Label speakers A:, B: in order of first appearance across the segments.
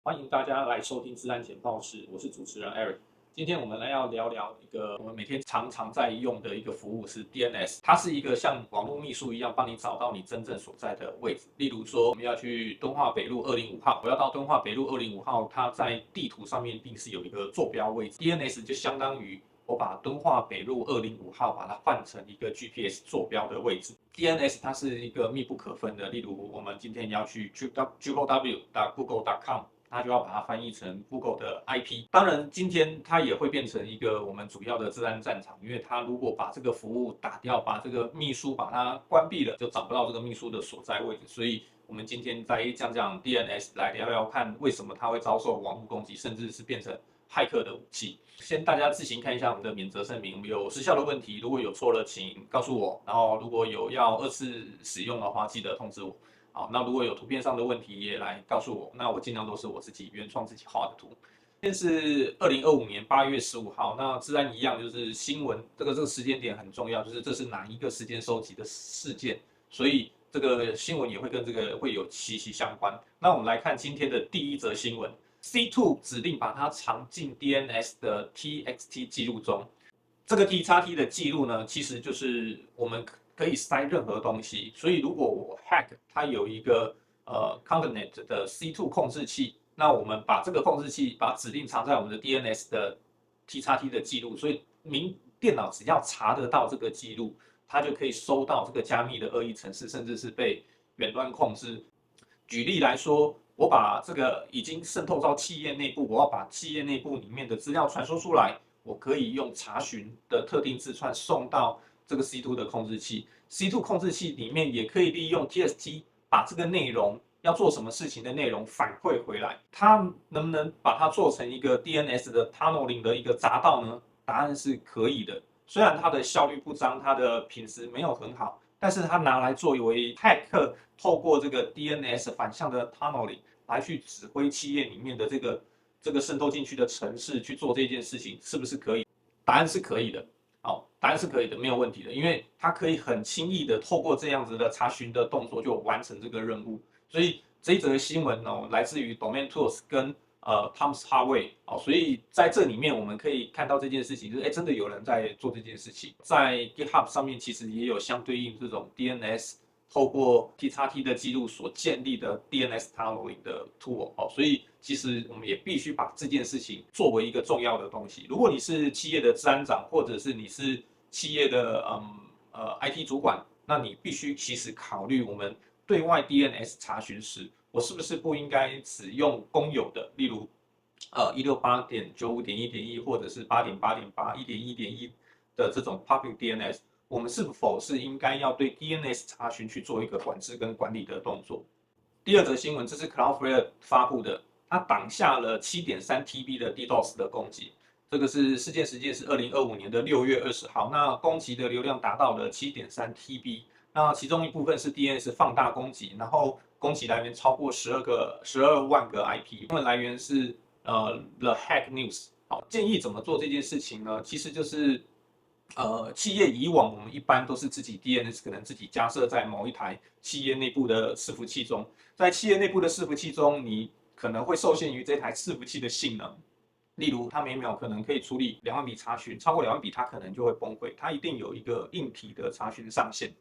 A: 欢迎大家来收听治安简报室，我是主持人 Eric。今天我们要聊聊一个我们每天常常在用的一个服务是 DNS，它是一个像网络秘书一样帮你找到你真正所在的位置。例如说，我们要去敦化北路205号，我要到敦化北路205号，它在地图上面一定是有一个坐标位置。DNS 就相当于我把敦化北路205号把它换成一个 GPS 坐标的位置。DNS 它是一个密不可分的，例如我们今天要去 www.google.com。它就要把它翻译成 Google 的 IP。当然，今天它也会变成一个我们主要的治安战场，因为它如果把这个服务打掉，把这个秘书把它关闭了，就找不到这个秘书的所在位置。所以，我们今天再讲 DNS，来聊聊看为什么它会遭受网络攻击，甚至是变成骇客的武器。先大家自行看一下我们的免责声明，有时效的问题，如果有错了，请告诉我。然后，如果有要二次使用的话，记得通知我。好，那如果有图片上的问题也来告诉我，那我尽量都是我自己原创自己画的图。今天是2025年8月15号，那自然一样就是新闻，这个时间点很重要，就是这是哪一个时间收集的事件，所以这个新闻也会跟这个会有息息相关。那我们来看今天的第一则新闻 ，C2 指令把它藏进 DNS 的 TXT 记录中。这个 TXT 的记录呢，其实就是我们可以塞任何东西，所以如果我 hack 它有一个Cognet 的 C2 控制器，那我们把这个控制器把指令藏在我们的 DNS 的 TXT 的记录，所以电脑只要查得到这个记录，它就可以收到这个加密的恶意程式，甚至是被远端控制。举例来说，我把这个已经渗透到企业内部，我要把企业内部里面的资料传输出来，我可以用查询的特定字串送到这个 C2 的控制器。C2 控制器里面也可以利用 TXT 把这个内容要做什么事情的内容反馈回来。它能不能把它做成一个 DNS 的 tunneling 的一个匝道呢？答案是可以的。虽然它的效率不彰，它的品质没有很好，但是它拿来作为骇客透过这个 DNS 反向的 tunneling 来去指挥企业里面的这个渗透进去的程式去做这件事情，是不是可以？答案是可以的。好，答案是可以的，没有问题的，因为它可以很轻易的透过这样子的查询的动作就完成这个任务。所以这一则新闻呢，来自于 Domain Tools 跟Thomas Harway 哦，所以在这里面我们可以看到这件事情，就是真的有人在做这件事情，在 GitHub 上面其实也有相对应这种 DNS 透过 TXT 的记录所建立的 DNS tunneling 的 tool 哦，所以其实我们也必须把这件事情作为一个重要的东西。如果你是企业的治安长，或者是你是企业的IT 主管，那你必须其实考虑我们对外 DNS 查询时，我是不是不应该只用公有的，例如168.95.1.1或者是8.8.8、1.1.1的这种 public DNS，我们是否是应该要对 DNS 查询去做一个管制跟管理的动作？第二则新闻，这是 Cloudflare 发布的，它挡下了7.3TB 的 DDoS 的攻击。这个是事件时间是2025年6月20号，那攻击的流量达到了7.3TB，那其中一部分是 DNS 放大攻击，然后攻击来源超过12万个 IP， 新闻来源是The Hack News。好，建议怎么做这件事情呢？其实就是企业以往我们一般都是自己 DNS 可能自己加设在某一台企业内部的伺服器中，在企业内部的伺服器中，你可能会受限于这台伺服器的性能。例如，它每秒可能可以处理2万笔查询，超过2万笔它可能就会崩溃，它一定有一个硬体的查询上限。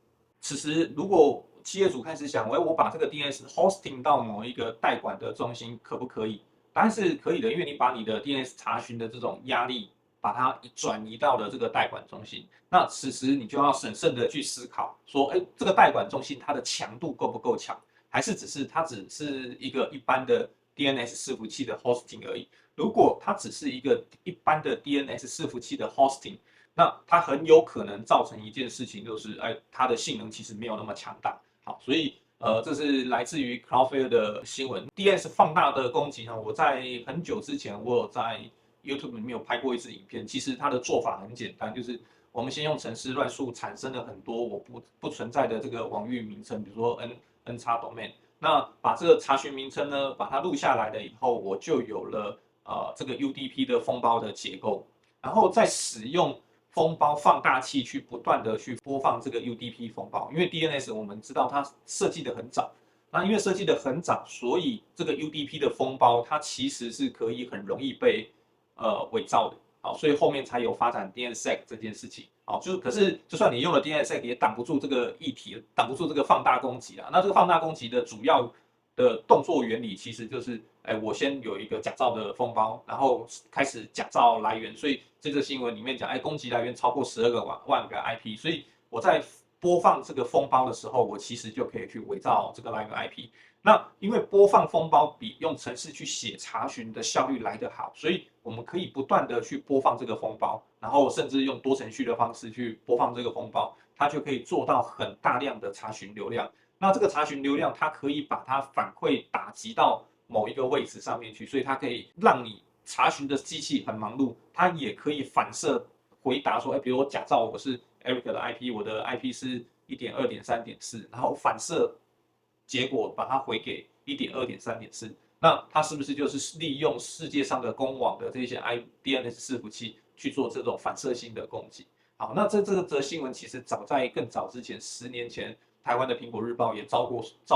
A: 此时，如果企业主开始想，我把这个 DNS hosting 到某一个代管的中心，可不可以？答案是可以的，因为你把你的 DNS 查询的这种压力，把它转移到了这个代管中心。那此时你就要审慎的去思考，说，这个代管中心它的强度够不够强，还是它只是一个一般的 DNS 伺服器的 hosting 而已？如果它只是一个一般的 DNS 伺服器的 hosting，那它很有可能造成一件事情，就是它的性能其实没有那么强大。好，所以这是来自于 Cloudflare 的新闻。DNS 放大的攻击呢，我在很久之前我有在 YouTube 里面有拍过一支影片。其实它的做法很简单，就是我们先用程式乱数产生了很多我不存在的这个网域名称，比如说 n 叉 domain。那把这个查询名称呢，把它录下来了以后，我就有了这个 UDP 的封包的结构，然后再使用封包放大器去不断的去播放这个 UDP 封包，因为 DNS 我们知道它设计的很早，那因为设计的很早，所以这个 UDP 的封包它其实是可以很容易被伪造的。好，所以后面才有发展 DNSSEC 这件事情。好，可是就算你用了 DNSSEC，也挡不住这个议题，挡不住这个放大攻击啊。那这个放大攻击的主要的动作原理其实就是，我先有一个假造的封包，然后开始假造来源。所以这个新闻里面讲，攻击来源超过12万个 IP，所以我在播放这个封包的时候，我其实就可以去伪造这个来源 IP。那因为播放封包比用程式去写查询的效率来得好，所以我们可以不断的去播放这个封包，然后甚至用多程序的方式去播放这个封包，它就可以做到很大量的查询流量。那这个查询流量，它可以把它反馈打击到某一个位置上面去，所以它可以让你查询的机器很忙碌，它也可以反射回答说，比如我假造我是 Eric 的 IP， 我的 IP 是1.2.3.4，然后反射结果把它回给1.2.3.4，那它是不是就是利用世界上的公网的这些 DNS 伺服器去做这种反射性的攻击？好，那这个则新闻其实早在更早之前，10年前，台湾的苹果日报也遭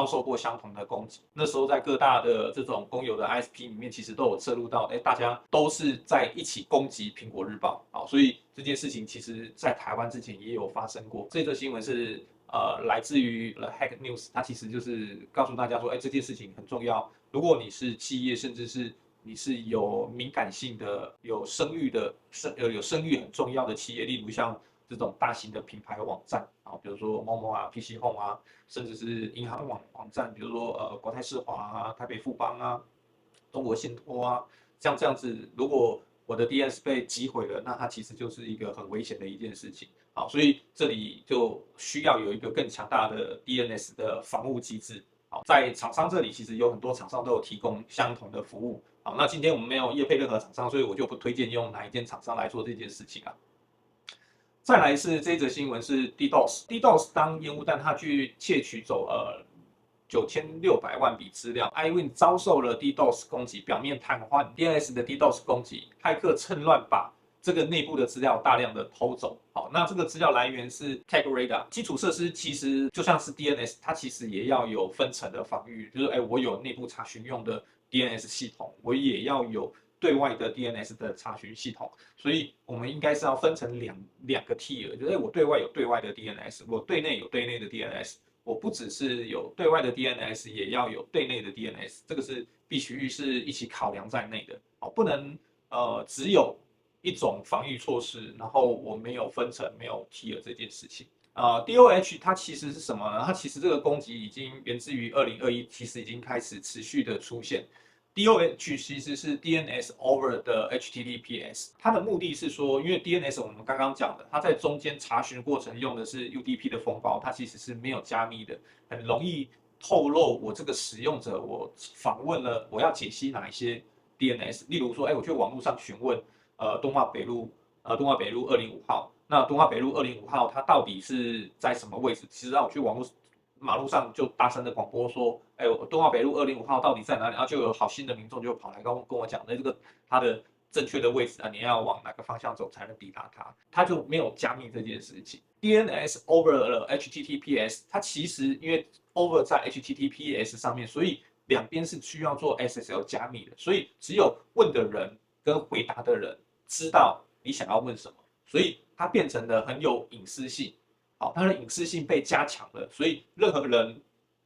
A: 受过相同的攻击。那时候在各大的这种公有的 ISP 里面，其实都有摄入到，大家都是在一起攻击苹果日报。好，所以这件事情其实在台湾之前也有发生过。这则新闻是来自于 The Hack News， 它其实就是告诉大家说，这件事情很重要。如果你是企业，甚至是你是有敏感性的、有声誉的、有声誉很重要的企业，例如像这种大型的品牌网站啊，比如说某某啊、PC Home 啊，甚至是银行网站，比如说国泰世华啊、台北富邦啊、中国信托啊，像这样子，如果我的 DNS 被击毁了，那它其实就是一个很危险的一件事情。好，所以这里就需要有一个更强大的 DNS 的防护机制。好，在厂商这里其实有很多厂商都有提供相同的服务。好，那今天我们没有业配任何厂商，所以我就不推荐用哪一间厂商来做这件事情啊。再来是这则新闻是 DDoS 当烟雾弹，他去窃取走9600万笔资料 ，iWin 遭受了 DDoS 攻击，表面瘫痪 ，DNS 的 DDoS 攻击，骇客趁乱把这个内部的资料大量的偷走。好，那这个资料来源是 TagRadar 基础设施，其实就像是 DNS， 它其实也要有分层的防御，就是我有内部查询用的 DNS 系统，我也要有对外的 DNS 的查询系统，所以我们应该是要分成两个 tier， 就是我对外有对外的 DNS， 我对内有对内的 DNS。我不只是有对外的 DNS， 也要有对内的 DNS， 这个是必须是一起考量在内的。好，不能只有一种防御措施，然后我没有分层，没有 tier 这件事情。DOH 它其实是什么呢？它其实这个攻击已经源自于2021，其实已经开始持续的出现。DOH 其实是 DNS over 的 HTTPS， 它的目的是说，因为 DNS 我们刚刚讲的，它在中间查询过程用的是 UDP 的封包，它其实是没有加密的，很容易透露我这个使用者我访问了，我要解析哪一些 DNS，例如说，我去网络上询问，东华北路205号，那东华北路205号它到底是在什么位置？其实让我去马路上就大声的广播说，东华北路205号到底在哪里？然后就有好心的民众就跑来跟我讲，这个它的正确的位置啊，你要往哪个方向走才能抵达它？它就没有加密这件事情。DNS over 了 HTTPS， 它其实因为 over 在 HTTPS 上面，所以两边是需要做 SSL 加密的，所以只有问的人跟回答的人知道你想要问什么，所以它变成了很有隐私性。好，它的隐私性被加强了，所以任何人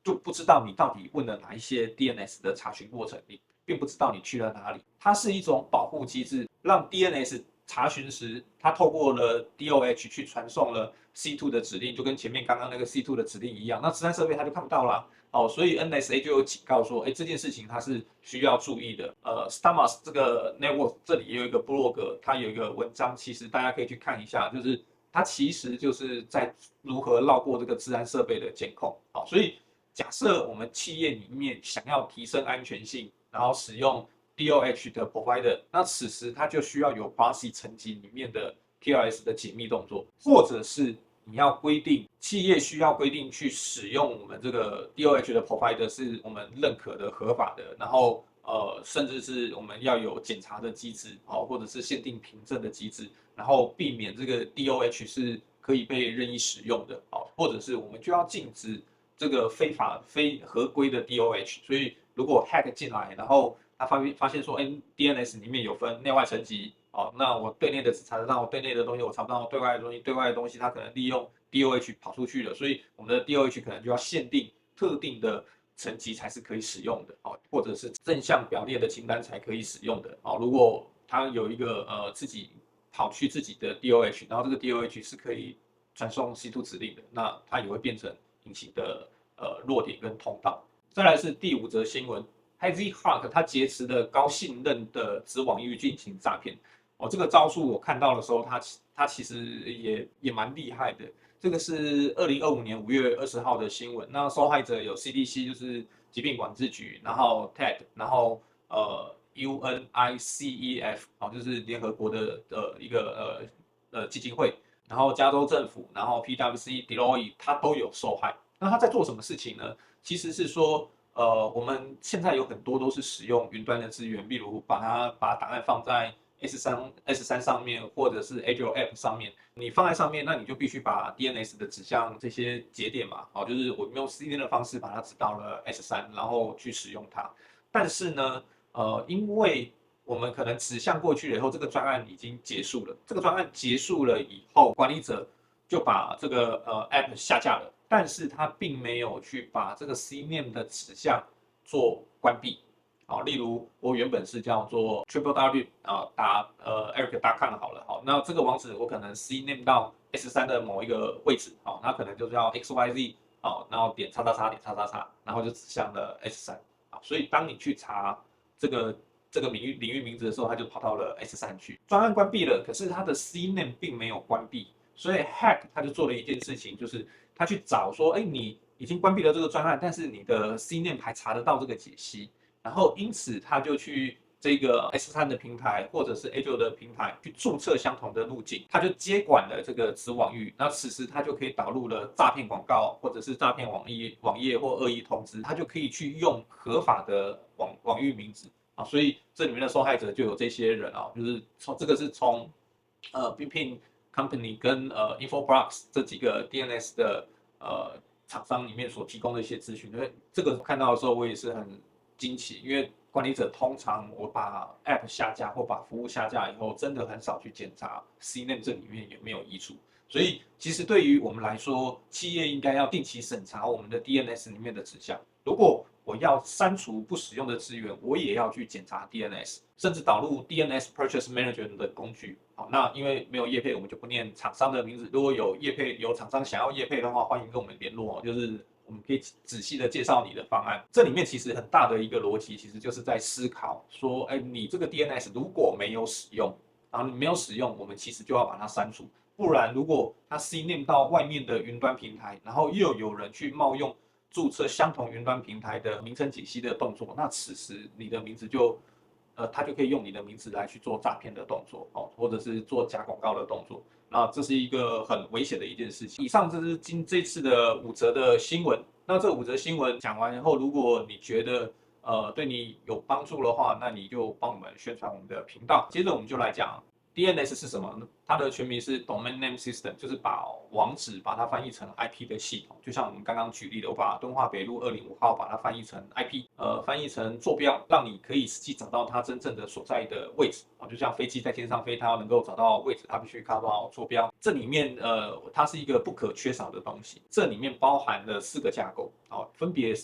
A: 就不知道你到底问了哪一些 DNS 的查询过程，你并不知道你去了哪里。它是一种保护机制，让 DNS 查询时，它透过了 DOH 去传送了 C2 的指令，就跟前面刚刚那个 C2 的指令一样。那治安设备它就看不到啦。所以 NSA 就有警告说，这件事情它是需要注意的。Stamas 这个 network 这里也有一个部落格，它有一个文章，其实大家可以去看一下，就是它其实就是在如何绕过这个治安设备的监控。好，所以假设我们企业里面想要提升安全性，然后使用 DOH 的 provider， 那此时它就需要有 PROXY 层级里面的 TLS 的解密动作，或者是你要规定企业需要规定去使用我们这个 DOH 的 provider 是我们认可的、合法的，然后甚至是我们要有检查的机制，或者是限定凭证的机制，然后避免这个 DOH 是可以被任意使用的，或者是我们就要禁止这个非合规的 DOH，所以如果 hack 进来，然后他发现说，哎，DNS 里面有分内外层级，哦，那我对内的只查得到对内的东西，我查不到对外的东西，对外的东西它可能利用 DOH 跑出去了，所以我们的 DOH 可能就要限定特定的层级才是可以使用的，哦，或者是正向表列的清单才可以使用的，哦，如果它有一个自己跑去自己的 DOH，然后这个 DOH 是可以传送 C2 指令的，那它也会变成引擎的弱点跟通道。再来是第5则新闻 ，Hazy Hack 它劫持了高信任的子网域进行诈骗。哦，这个招数我看到的时候，它其实也蛮厉害的。这个是2025年5月20号的新闻。那受害者有 CDC 就是疾病管制局，然后 TED，然后UNICEF 哦就是联合国的一个基金会，然后加州政府，然后 PwC、Deloitte 它都有受害。那他在做什么事情呢？其实是说，我们现在有很多都是使用云端的资源，例如把档案放在 S3 上面，或者是 Azure App 上面。你放在上面，那你就必须把 DNS 的指向这些节点嘛，哦，就是我们用 CDN 的方式把它指到了 S3，然后去使用它。但是呢，因为我们可能指向过去了以后，这个专案已经结束了。这个专案结束了以后，管理者就把这个App 下架了，但是他并没有去把这个 CNAME 的指向做关闭。好，例如我原本是叫做 www Eric.com 好了，好，那这个网址我可能 CNAME 到 S3 的某一个位置，好，那可能就叫 XYZ，好，然后点叉叉叉点叉叉叉，然后就指向了 S3，好，所以当你去查这个领域名字的时候，它就跑到了 S3去，专案关闭了，可是它的 CNAME 并没有关闭，所以 Hack 他就做了一件事情，就是他去找说，哎，你已经关闭了这个专案，但是你的 CNAME 还查得到这个解析。然后因此他就去这个 S3 的平台或者是 Azure 的平台去注册相同的路径，他就接管了这个子网域，那此时他就可以导入了诈骗广告或者是诈骗网页或恶意通知，他就可以去用合法的网域名字啊，所以这里面的受害者就有这些人啊，就是从BPIN Company 跟InfoBlocks 这几个 DNS 的厂商里面所提供的一些资讯，因为这个看到的时候我也是很惊奇，因为管理者通常我把 App 下架或把服务下架以后，真的很少去检查 CNAME 这里面有没有移除。所以其实对于我们来说，企业应该要定期审查我们的 DNS 里面的指向。如果我要删除不使用的资源，我也要去检查 DNS，甚至导入 DNS Purchase Manager 的工具。好，那因为没有业配，我们就不念厂商的名字。如果有业配，有厂商想要业配的话，欢迎跟我们联络。就是我们可以仔细的介绍你的方案。这里面其实很大的一个逻辑，其实就是在思考说，哎，你这个 DNS 如果没有使用，然后你没有使用，我们其实就要把它删除。不然，如果它 CNAME 到外面的云端平台，然后又有人去冒用注册相同云端平台的名称解析的动作，那此时你的名字就，他就可以用你的名字来去做诈骗的动作，哦，或者是做假广告的动作，那这是一个很危险的一件事情。以上这是这次的5则的新闻，那这5则新闻讲完以后，如果你觉得对你有帮助的话，那你就帮我们宣传我们的频道。接着我们就来讲 DNS 是什么呢？它的全名是 Domain Name System，就是把网址把它翻译成 IP 的系统。就像我们刚刚举例的，我把敦化北路205号把它翻译成 IP，翻译成坐标，让你可以实际找到它真正的所在的位置啊。就像飞机在天上飞，它要能够找到位置，它必须靠到坐标。这里面它是一个不可缺少的东西。这里面包含了4个架构，好，分别也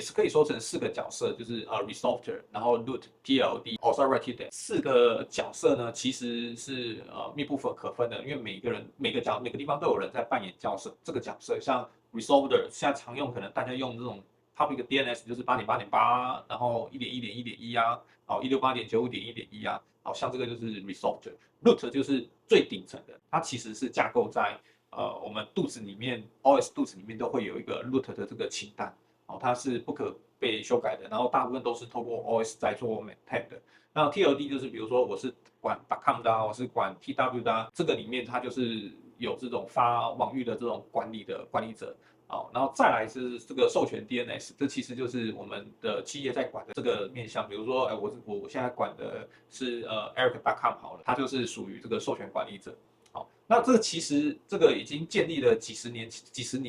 A: 是可以说成4个角色，就是resolver，然后 root、TLD、authority 4个角色呢，其实是密不可分的，因为每个地方都有人在扮演这个角色。像 resolver 现在常用，可能大家用这种 public DNS 就是8.8.8，然后1.1.1.1啊，好168.95.1.1啊，好像这个就是 resolver。root 就是最顶层的，它其实是架构在我们肚子里面 OS 肚子里面都会有一个 root 的这个清单，哦，它是不可被修改的，然后大部分都是透过 OS 在做 maintain 的。那 TLD 就是比如说我是管 .com 的啊，我是管 TW 的啊，这个里面它就是有这种发网域的这种管理者，好，然后再来是这个授权 DNS， 这其实就是我们的企业在管的这个面向，比如说，我现在管的是Eric.com 好了，它就是属于这个授权管理者。好，那这个其实这个已经建立了几十年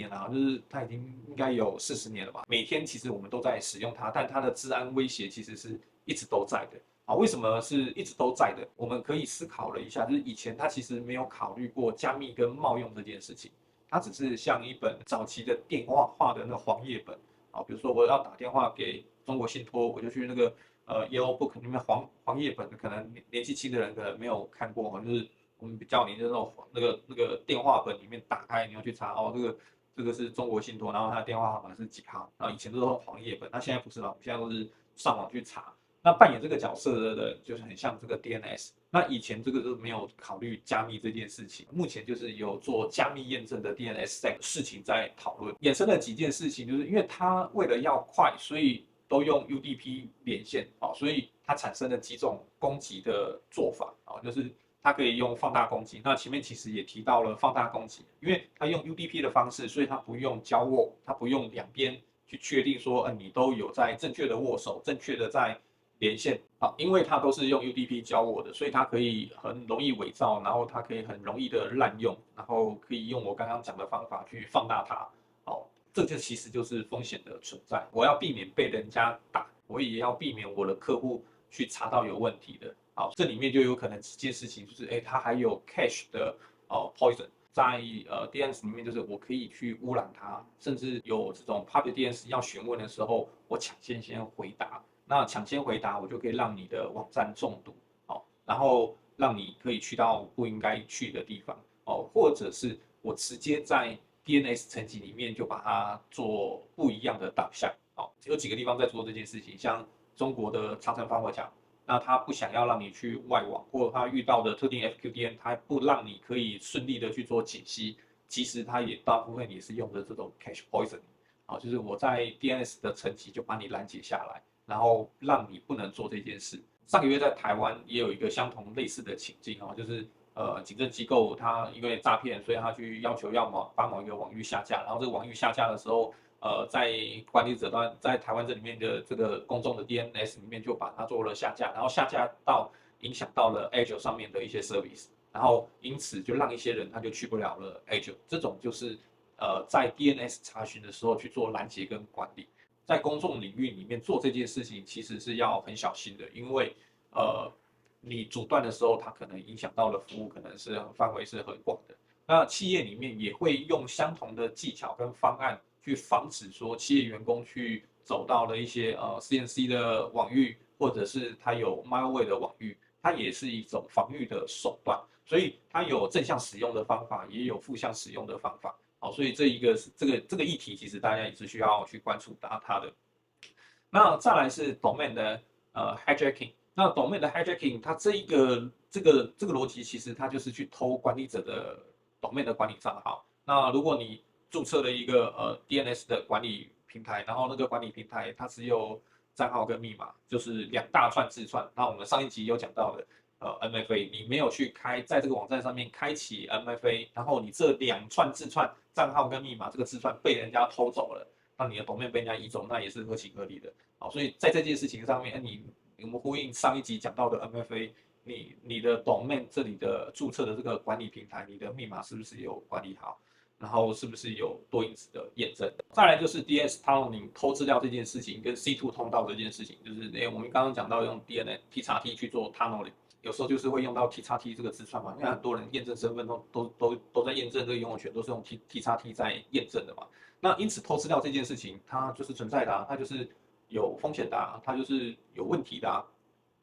A: 了，就是它已经应该有40年了吧。每天其实我们都在使用它，但它的治安威胁其实是一直都在的。啊，为什么是一直都在的？我们可以思考了一下，就是以前它其实没有考虑过加密跟冒用这件事情，它只是像一本早期的电话化的那个黄页本啊，比如说我要打电话给中国信托，我就去那个Yellow Book 里面黄页本，可能年纪轻的人可能没有看过，就是我们比较年轻的那种那个电话本里面打开，你要去查哦，这个是中国信托，然后它的电话号码是几号，然后以前都是黄页本，那现在不是了，我们现在都是上网去查。那扮演这个角色的就是很像这个 DNS。那以前这个是没有考虑加密这件事情，目前就是有做加密验证的 DNS 这个事情在讨论，衍生了几件事情，就是因为它为了要快，所以都用 UDP 连线啊，所以它产生了几种攻击的做法啊，就是它可以用放大攻击。那前面其实也提到了放大攻击，因为它用 UDP 的方式，所以它不用交握，它不用两边去确定说，你都有在正确的握手，正确的在连线啊，因为它都是用 UDP 教我的，所以它可以很容易伪造，然后它可以很容易的滥用，然后可以用我刚刚讲的方法去放大它。哦，这就其实就是风险的存在。我要避免被人家打，我也要避免我的客户去查到有问题的。好，这里面就有可能几件事情，就是它还有 cache 的poison。在DNS 里面，就是我可以去污染它，甚至有这种 public DNS 要询问的时候，我抢先回答。那抢先回答，我就可以让你的网站中毒，好，然后让你可以去到不应该去的地方，哦，或者是我直接在 DNS 层级里面就把它做不一样的导向，好，有几个地方在做这件事情，像中国的长城防火墙，那他不想要让你去外网，或者他遇到的特定 FQDN，他不让你可以顺利的去做解析，其实他也大部分也是用的这种 cache poison，好，就是我在 DNS 的层级就把你拦截下来。然后让你不能做这件事。上个月在台湾也有一个相同类似的情境啊，就是警政机构它因为诈骗，所以他去要求要把某一个网域下架，然后这个网域下架的时候，在管理者端在台湾这里面的这个公众的 DNS 里面就把它做了下架，然后下架到影响到了 Azure 上面的一些 service，然后因此就让一些人他就去不了了 Azure，这种就是在 DNS 查询的时候去做拦截跟管理。在公众领域里面做这件事情，其实是要很小心的，因为你阻断的时候，它可能影响到了服务，可能是范围是很广的。那企业里面也会用相同的技巧跟方案去防止说企业员工去走到了一些CNC 的网域，或者是它有 malware 的网域，它也是一种防御的手段。所以它有正向使用的方法，也有负向使用的方法。好，所以这个议题，其实大家也是需要去关注它的。那再来是 domain 的hijacking，那 domain 的 hijacking，它这个逻辑其实它就是去偷管理者的 domain 的管理账号。那如果你注册了一个DNS 的管理平台，然后那个管理平台它只有账号跟密码，就是两大串字串。那我们上一集有讲到的。MFA，你没有去在这个网站上面开启 MFA，然后你这两串字串账号跟密码这个字串被人家偷走了，那你的 domain 被人家移走，那也是合情合理的。好，所以在这件事情上面，我们呼应上一集讲到的 MFA，你的 domain 这里的注册的这个管理平台，你的密码是不是有管理好？然后是不是有多因子的验证？再来就是 DS tunneling 偷资料这件事情，跟 C2 通道这件事情，就是我们刚刚讲到用 DNS T-T 去做 tunneling。有时候就是会用到 T-T 这个字串嘛，因为很多人验证身份都在验证这个拥有权，都是用 T-T 在验证的嘛。那因此偷资料这件事情，它就是存在的啊，它就是有风险的啊，它就是有问题的啊。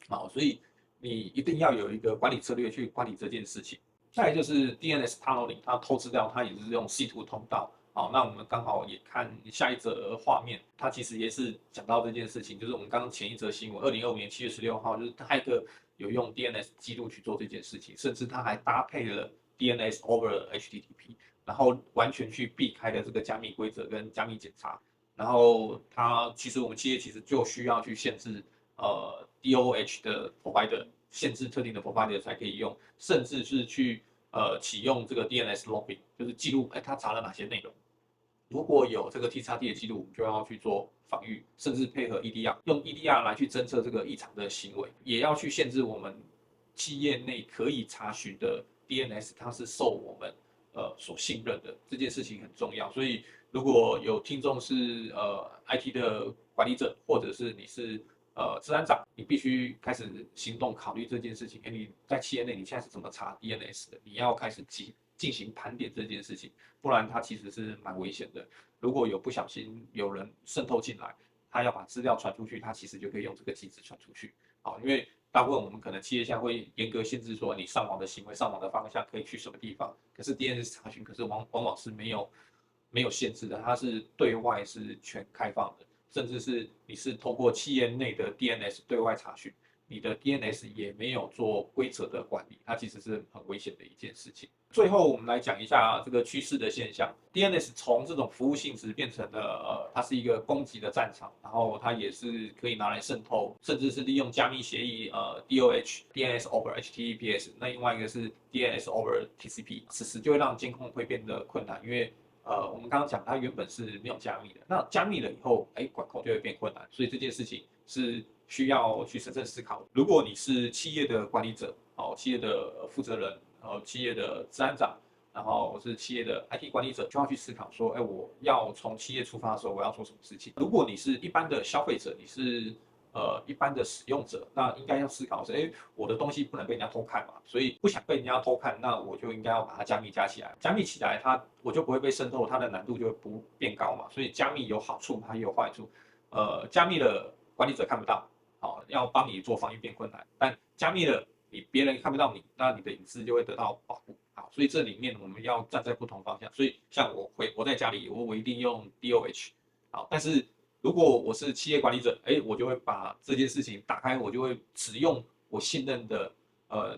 A: 好，所以你一定要有一个管理策略去管理这件事情。再来就是 DNS tunneling，它偷资料，它也是用 C2 通道。好，那我们刚好也看下一则画面，它其实也是讲到这件事情，就是我们刚刚前一则新闻，2025年7月16号，就是骇客有用 DNS 记录去做这件事情，甚至它还搭配了 DNS over HTTP，然后完全去避开了这个加密规则跟加密检查。然后其实我们企业其实就需要去限制DOH 的 provider，限制特定的 provider 才可以用，甚至是去启用这个 DNS logging，就是记录它查了哪些内容。如果有这个 T-T 的记录，就要去做防御，甚至配合 EDR，用 EDR 来去侦测这个异常的行为，也要去限制我们企业内可以查询的 DNS 它是受我们所信任的，这件事情很重要。所以如果有听众是IT 的管理者，或者是你是治安长，你必须开始行动考虑这件事情。你在企业内你现在是怎么查 DNS 的？你要开始进行盘点这件事情，不然它其实是蛮危险的。如果有不小心有人渗透进来，他要把资料传出去，他其实就可以用这个机制传出去。好，因为大部分我们可能企业下会严格限制说你上网的行为、上网的方向可以去什么地方，可是 DNS 查询可是往往是没有限制的，它是对外是全开放的，甚至是你是透过企业内的 DNS 对外查询，你的 DNS 也没有做规则的管理，它其实是很危险的一件事情。最后我们来讲一下这个趋势的现象 ，DNS 从这种服务性质变成了它是一个攻击的战场，然后它也是可以拿来渗透，甚至是利用加密协议DOH、DNS over HTTPS，那另外一个是 DNS over TCP， 此时就会让监控会变得困难，因为我们刚刚讲它原本是没有加密的，那加密了以后，管控就会变困难，所以这件事情是需要去审慎思考。如果你是企业的管理者，企业的负责人，企业的治安长，然后是企业的 IT 管理者，就要去思考说，我要从企业出发的时候，我要做什么事情。如果你是一般的消费者，你是一般的使用者，那应该要思考是，我的东西不能被人家偷看嘛，所以不想被人家偷看，那我就应该要把它加密加起来，加密起来我就不会被渗透，它的难度就会不变高嘛，所以加密有好处，它也有坏处，加密了管理者看不到，好，要帮你做防御变困难，但加密了别人看不到你，那你的隐私就会得到保护，好，所以这里面我们要站在不同方向，所以像我在家里，我一定用 DOH，好，但是如果我是企业管理者，我就会把这件事情打开，我就会只用我信任的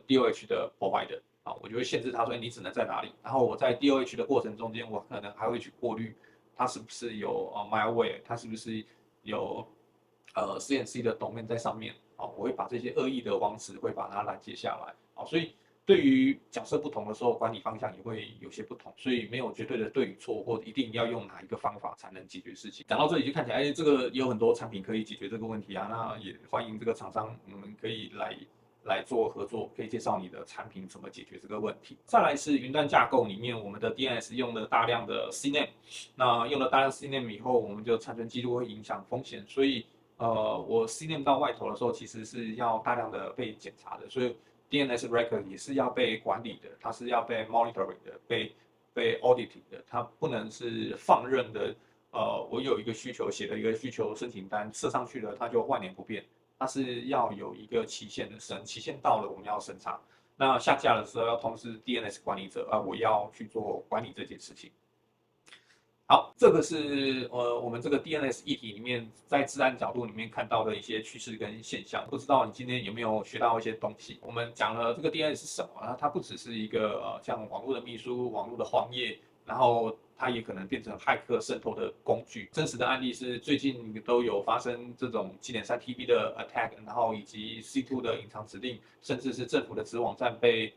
A: DOH 的 provider，啊，我就会限制他说，你只能在哪里。然后我在 DOH 的过程中间，我可能还会去过滤它是不是有malware，它是不是有CNC 的 domain 在上面，啊，我会把这些恶意的网址会把它拦截下来，啊，所以对于角色不同的时候，管理方向也会有些不同，所以没有绝对的对与错，或者一定要用哪一个方法才能解决事情。讲到这里就看起来，这个也有很多产品可以解决这个问题啊，那也欢迎这个厂商，我们可以来做合作，可以介绍你的产品怎么解决这个问题。再来是云端架构里面，我们的 DNS 用了大量的 CNAME，那用了大量 CNAME 以后，我们就产权记录会影响风险，所以我 CNAME 到外头的时候，其实是要大量的被检查的，所以 DNS record 也是要被管理的，它是要被 monitoring 的，被 auditing 的，它不能是放任的。我有一个需求，写了一个需求申请单，设上去了，它就万年不变。它是要有一个期限的期限到了我们要审查。那下架的时候要通知 DNS 管理者，我要去做管理这件事情。好，这个是我们这个 DNS 议题里面在治安角度里面看到的一些趋势跟现象，不知道你今天有没有学到一些东西？我们讲了这个 DNS 是什么啊？它不只是一个像网络的秘书、网络的黄页，然后它也可能变成骇客渗透的工具。真实的案例是最近都有发生这种7.3 TB 的 attack， 然后以及 C2 的隐藏指令，甚至是政府的子网站被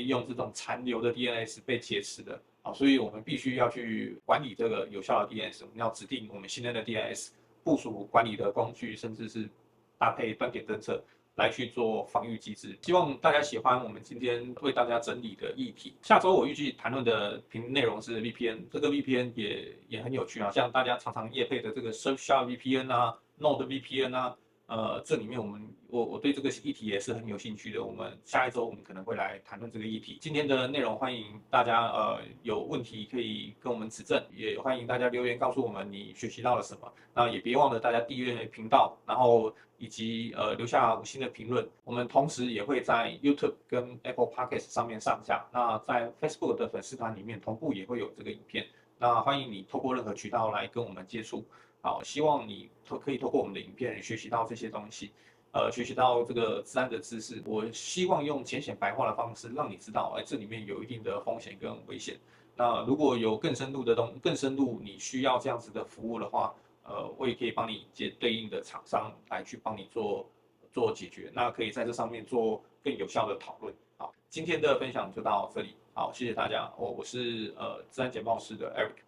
A: 用这种残留的 DNS 被劫持的。所以我们必须要去管理这个有效的 DNS， 我们要指定我们信任的 DNS， 部署管理的工具，甚至是搭配端点侦测来去做防御机制。希望大家喜欢我们今天为大家整理的议题。下周我预计谈论的内容是 VPN， 这个 VPN 也很有趣啊，像大家常常业配的这个 Surfshark VPN 啊、Node VPN 啊。这里面我对这个议题也是很有兴趣的。我们下一周我们可能会来谈论这个议题。今天的内容欢迎大家有问题可以跟我们指正，也欢迎大家留言告诉我们你学习到了什么。那也别忘了大家订阅频道，然后以及留下5星的评论。我们同时也会在 YouTube 跟 Apple Podcast 上面上架。那在 Facebook 的粉丝团里面同步也会有这个影片。那欢迎你透过任何渠道来跟我们接触。好，希望你可以透过我们的影片学习到这些东西，学习到这个治安的知识。我希望用浅显白话的方式让你知道，这里面有一定的风险跟危险。那如果有更深入你需要这样子的服务的话，我也可以帮你接对应的厂商来去帮你做解决。那可以在这上面做更有效的讨论。好，今天的分享就到这里。好，谢谢大家。我是治安简报室的 Eric。